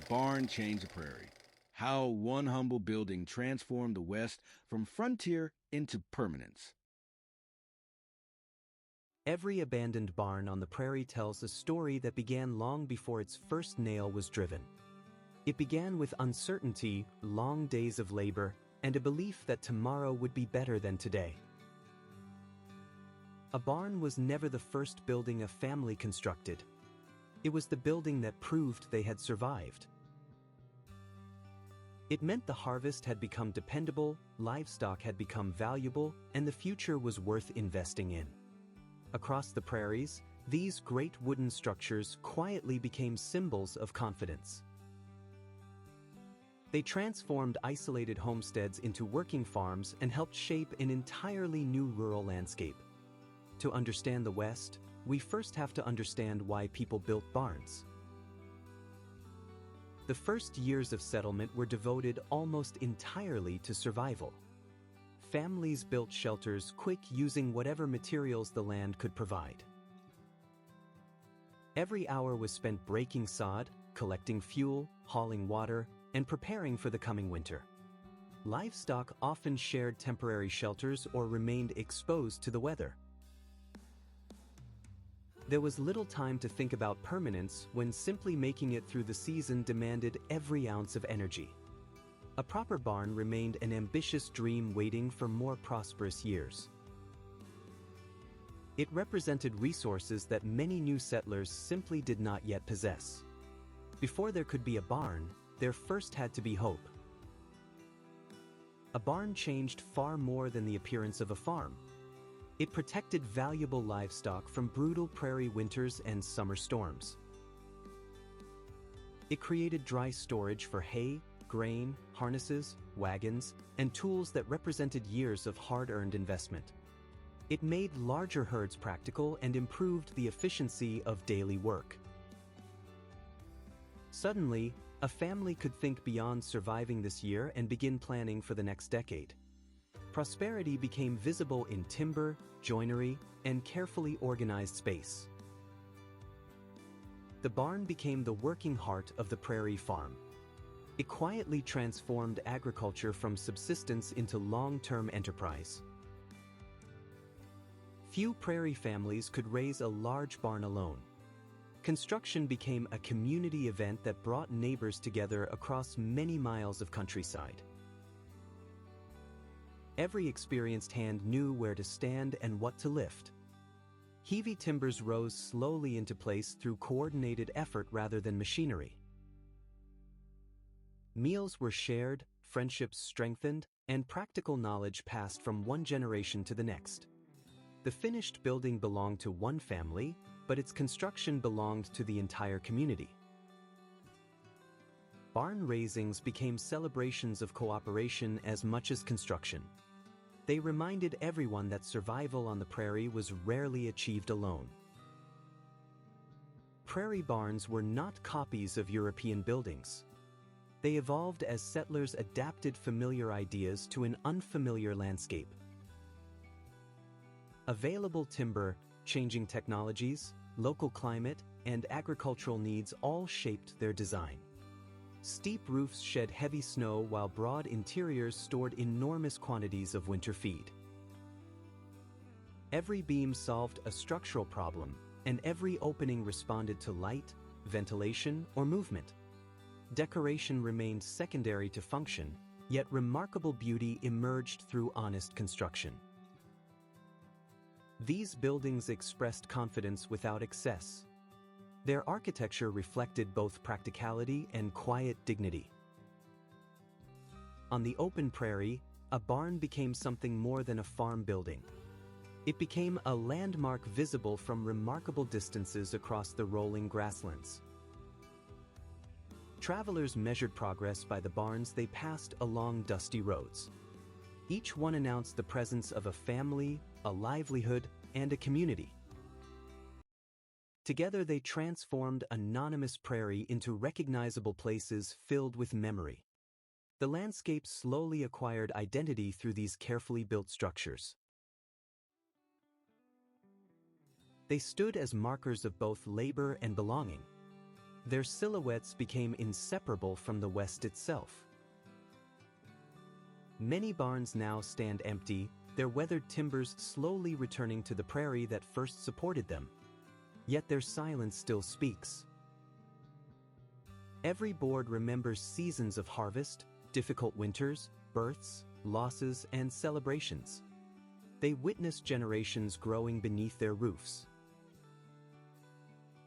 barn changed the prairie. How one humble building transformed the West from frontier into permanence. Every abandoned barn on the prairie tells a story that began long before its first nail was driven. It began with uncertainty, long days of labor, and a belief that tomorrow would be better than today. A barn was never the first building a family constructed. It was the building that proved they had survived. It meant the harvest had become dependable, livestock had become valuable, and the future was worth investing in. Across the prairies, these great wooden structures quietly became symbols of confidence. They transformed isolated homesteads into working farms and helped shape an entirely new rural landscape. To understand the West, we first have to understand why people built barns. The first years of settlement were devoted almost entirely to survival. Families built shelters quick using whatever materials the land could provide. Every hour was spent breaking sod, collecting fuel, hauling water, and preparing for the coming winter. Livestock often shared temporary shelters or remained exposed to the weather. There was little time to think about permanence when simply making it through the season demanded every ounce of energy. A proper barn remained an ambitious dream waiting for more prosperous years. It represented resources that many new settlers simply did not yet possess. Before there could be a barn, there first had to be hope. A barn changed far more than the appearance of a farm. It protected valuable livestock from brutal prairie winters and summer storms. It created dry storage for hay, grain, harnesses, wagons, and tools that represented years of hard-earned investment. It made larger herds practical and improved the efficiency of daily work. Suddenly, a family could think beyond surviving this year and begin planning for the next decade. Prosperity became visible in timber, joinery, and carefully organized space. The barn became the working heart of the prairie farm. It quietly transformed agriculture from subsistence into long-term enterprise. Few prairie families could raise a large barn alone. Construction became a community event that brought neighbors together across many miles of countryside. Every experienced hand knew where to stand and what to lift. Heavy timbers rose slowly into place through coordinated effort rather than machinery. Meals were shared, friendships strengthened, and practical knowledge passed from one generation to the next. The finished building belonged to one family, but its construction belonged to the entire community. Barn raisings became celebrations of cooperation as much as construction. They reminded everyone that survival on the prairie was rarely achieved alone. Prairie barns were not copies of European buildings. They evolved as settlers adapted familiar ideas to an unfamiliar landscape. Available timber, changing technologies, local climate, and agricultural needs all shaped their design. Steep roofs shed heavy snow while broad interiors stored enormous quantities of winter feed. Every beam solved a structural problem, and every opening responded to light, ventilation, or movement. Decoration remained secondary to function, yet remarkable beauty emerged through honest construction. These buildings expressed confidence without excess. Their architecture reflected both practicality and quiet dignity. On the open prairie, a barn became something more than a farm building. It became a landmark visible from remarkable distances across the rolling grasslands. Travelers measured progress by the barns they passed along dusty roads. Each one announced the presence of a family, a livelihood, and a community. Together they transformed anonymous prairie into recognizable places filled with memory. The landscape slowly acquired identity through these carefully built structures. They stood as markers of both labor and belonging. Their silhouettes became inseparable from the West itself. Many barns now stand empty, their weathered timbers slowly returning to the prairie that first supported them. Yet their silence still speaks. Every board remembers seasons of harvest, difficult winters, births, losses, and celebrations. They witness generations growing beneath their roofs.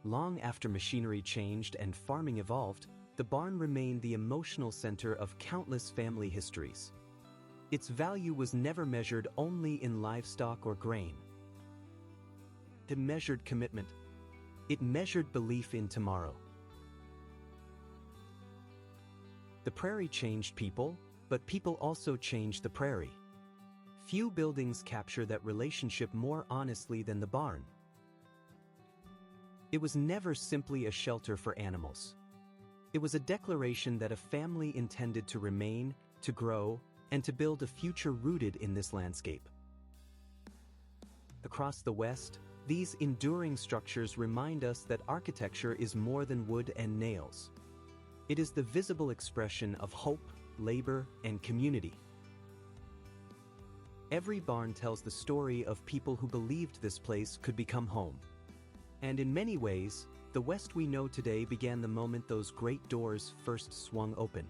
Long after machinery changed and farming evolved, the barn remained the emotional center of countless family histories. Its value was never measured only in livestock or grain. It measured commitment. It measured belief in tomorrow. The prairie changed people, but people also changed the prairie. Few buildings capture that relationship more honestly than the barn. It was never simply a shelter for animals. It was a declaration that a family intended to remain, to grow, and to build a future rooted in this landscape. Across the West, these enduring structures remind us that architecture is more than wood and nails. It is the visible expression of hope, labor, and community. Every barn tells the story of people who believed this place could become home. And in many ways, the West we know today began the moment those great doors first swung open.